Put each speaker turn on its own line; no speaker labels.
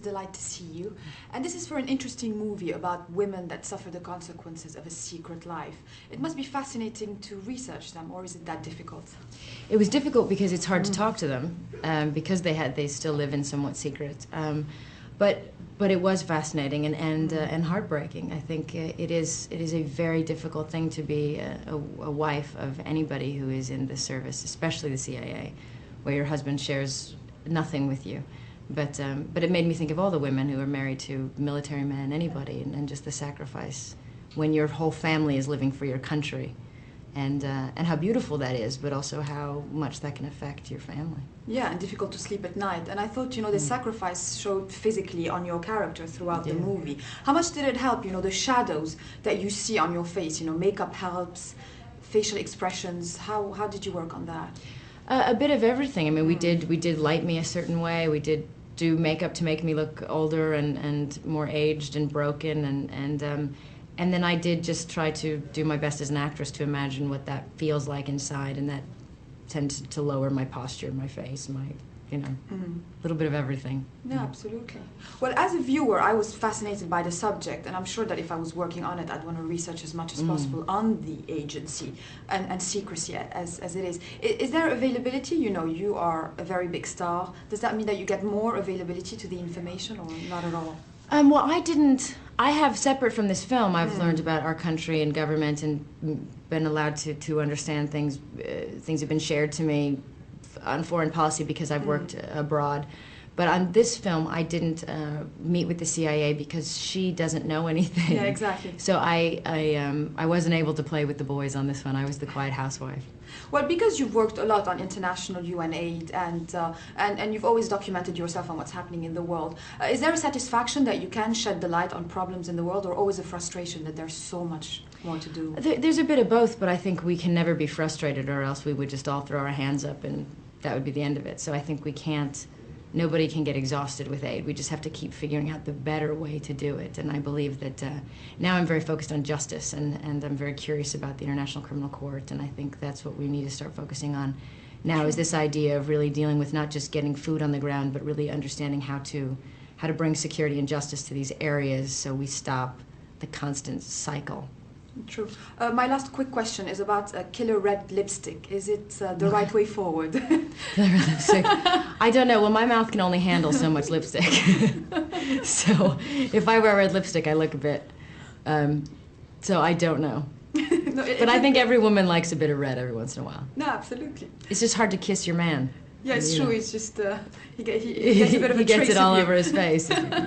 delight to see you. And this is for an interesting movie about women that suffer the consequences of a secret life. It must be fascinating to research them, or is it that difficult?
It was difficult because it's hard to talk to them, because they still live in somewhat secret. But it was fascinating and heartbreaking. I think it is a very difficult thing to be a wife of anybody who is in the service, especially the CIA, where your husband shares nothing with you. But it made me think of all the women who are married to military men, anybody, and just the sacrifice when your whole family is living for your country. And how beautiful that is, but also how much that can affect your family.
Yeah, and difficult to sleep at night. And I thought, the sacrifice showed physically on your character throughout the movie. How much did it help, the shadows that you see on your face? Makeup helps, facial expressions. How did you work on that?
A bit of everything. I mean, we did light me a certain way. We did do makeup to make me look older and more aged and broken, and then I did just try to do my best as an actress to imagine what that feels like inside, and that tends to lower my posture, my face, a little bit of everything.
Yeah, absolutely. Well, as a viewer, I was fascinated by the subject, and I'm sure that if I was working on it, I'd want to research as much as possible on the agency and secrecy as it is. Is there availability? You are a very big star. Does that mean that you get more availability to the information, or not at all?
Well, I have, separate from this film, I've learned about our country and government and been allowed to understand things. Things have been shared to me on foreign policy because I've worked abroad. But on this film, I didn't meet with the CIA because she doesn't know anything.
Yeah, exactly.
So I wasn't able to play with the boys on this one. I was the quiet housewife.
Well, because you've worked a lot on international UN aid and you've always documented yourself on what's happening in the world, is there a satisfaction that you can shed the light on problems in the world, or always a frustration that there's so much more to do?
There's a bit of both, but I think we can never be frustrated, or else we would just all throw our hands up and that would be the end of it. So I think nobody can get exhausted with aid. We just have to keep figuring out the better way to do it. And I believe that now I'm very focused on justice, and I'm very curious about the International Criminal Court, and I think that's what we need to start focusing on now, is this idea of really dealing with not just getting food on the ground, but really understanding how to bring security and justice to these areas so we stop the constant cycle.
True. My last quick question is about killer red lipstick. Is it the right way forward?
Lipstick. I don't know. Well, my mouth can only handle so much lipstick. So if I wear red lipstick, I look a bit... so I don't know. No, but I think every woman likes a bit of red every once in a while.
No, absolutely.
It's just hard to kiss your man.
Yeah, it's true. It's just... he gets a bit of a
He gets
trace
it all
of you.
over his face.